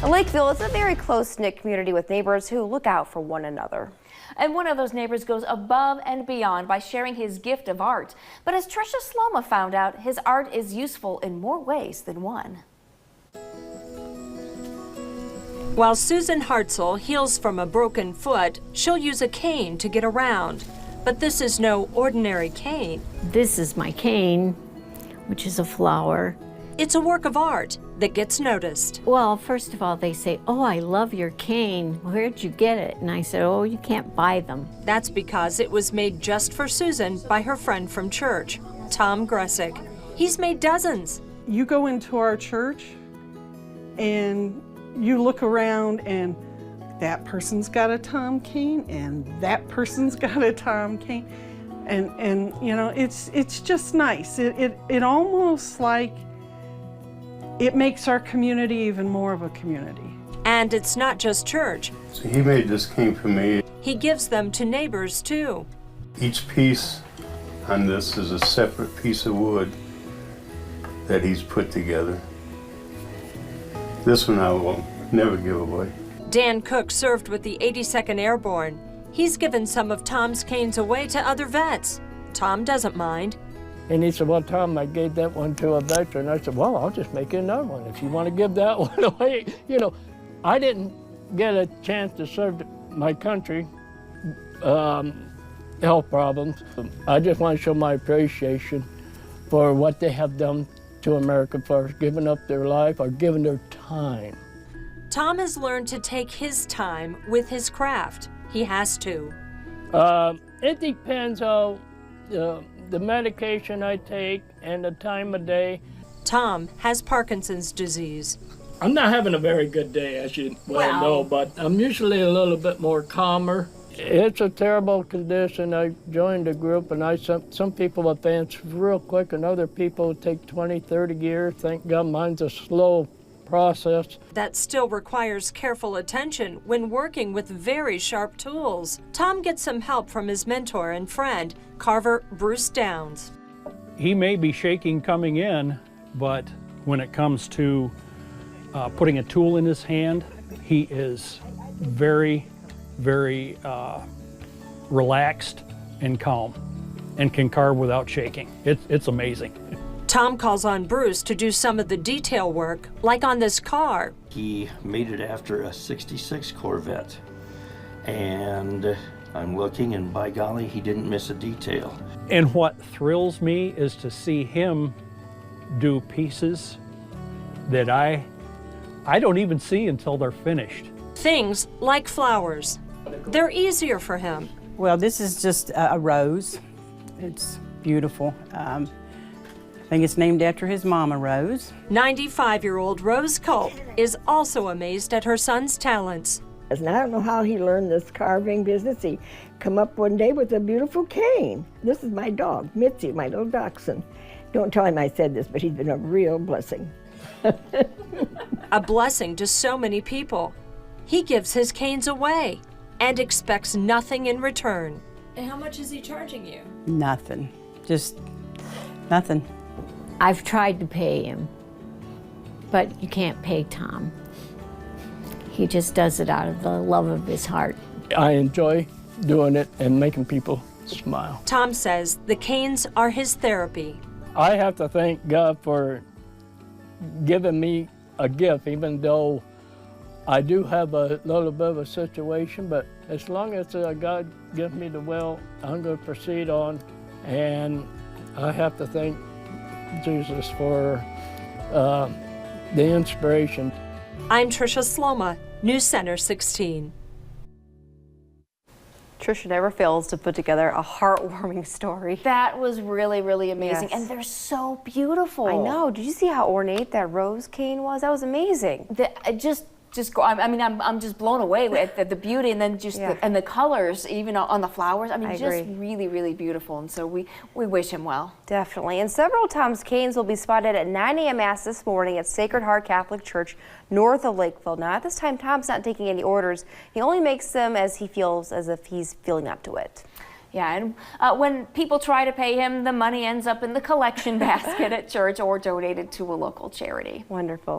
Lakeville is a very close-knit community with neighbors who look out for one another. And one of those neighbors goes above and beyond by sharing his gift of art. But as Trisha Sloma found out, his art is useful in more ways than one. While Susan Hartzell heals from a broken foot, she'll use a cane to get around. But this is no ordinary cane. This is my cane, which is a flower. It's a work of art that gets noticed. Well, first of all, they say, "Oh, I love your cane. Where'd you get it?" And I said, "Oh, you can't buy them." That's because it was made just for Susan by her friend from church, Tom Gressick. He's made dozens. You go into our church and you look around and that person's got a Tom cane and that person's got a Tom cane. And you know, it's just nice. It almost like it makes our community even more of a community. And it's not just church. So he made this cane for me. He gives them to neighbors too. Each piece on this is a separate piece of wood that he's put together. This one I will never give away. Dan Cook served with the 82nd Airborne. He's given some of Tom's canes away to other vets. Tom doesn't mind. And he said, "Well, Tom, I gave that one to a veteran." I said, "Well, I'll just make you another one if you want to give that one away." You know, I didn't get a chance to serve my country, health problems. I just want to show my appreciation for what they have done to America for giving up their life or giving their time. Tom has learned to take his time with his craft. He has to. It depends on the medication I take and the time of day. Tom has Parkinson's disease. I'm not having a very good day, as you well know, but I'm usually a little bit more calmer. It's a terrible condition. I joined a group and some people advance real quick and other people take 20, 30 years. Thank God mine's a slow process. That still requires careful attention when working with very sharp tools. Tom gets some help from his mentor and friend, carver Bruce Downs. He may be shaking coming in, but when it comes to putting a tool in his hand, he is very, very relaxed and calm and can carve without shaking. It's amazing. Tom calls on Bruce to do some of the detail work, like on this car. He made it after a '66 Corvette, and I'm looking, and by golly, he didn't miss a detail. And what thrills me is to see him do pieces that I don't even see until they're finished. Things like flowers. They're easier for him. Well, this is just a rose. It's beautiful. I think it's named after his mama, Rose. 95-year-old Rose Culp is also amazed at her son's talents. And I don't know how he learned this carving business. He come up one day with a beautiful cane. This is my dog, Mitzi, my little dachshund. Don't tell him I said this, but he's been a real blessing. A blessing to so many people. He gives his canes away and expects nothing in return. And how much is he charging you? Nothing, just nothing. I've tried to pay him, but you can't pay Tom. He just does it out of the love of his heart. I enjoy doing it and making people smile. Tom says the canes are his therapy. I have to thank God for giving me a gift, even though I do have a little bit of a situation, but as long as God gives me the will, I'm going to proceed on. And I have to thank Jesus for the inspiration. I'm Trisha Sloma, News Center 16. Trisha never fails to put together a heartwarming story. That was really, really amazing. Yes. And they're so beautiful. I know. Did you see how ornate that rose cane was? That was amazing. I'm just blown away at the beauty, and then just Yeah. and the colors, even on the flowers. I mean, I just agree. really, really beautiful. And so we wish him well. Definitely. And several Tom's canes will be spotted at 9 a.m. Mass this morning at Sacred Heart Catholic Church north of Lakeville. Now, at this time, Tom's not taking any orders. He only makes them as he feels as if he's feeling up to it. Yeah, and when people try to pay him, the money ends up in the collection basket at church or donated to a local charity. Wonderful.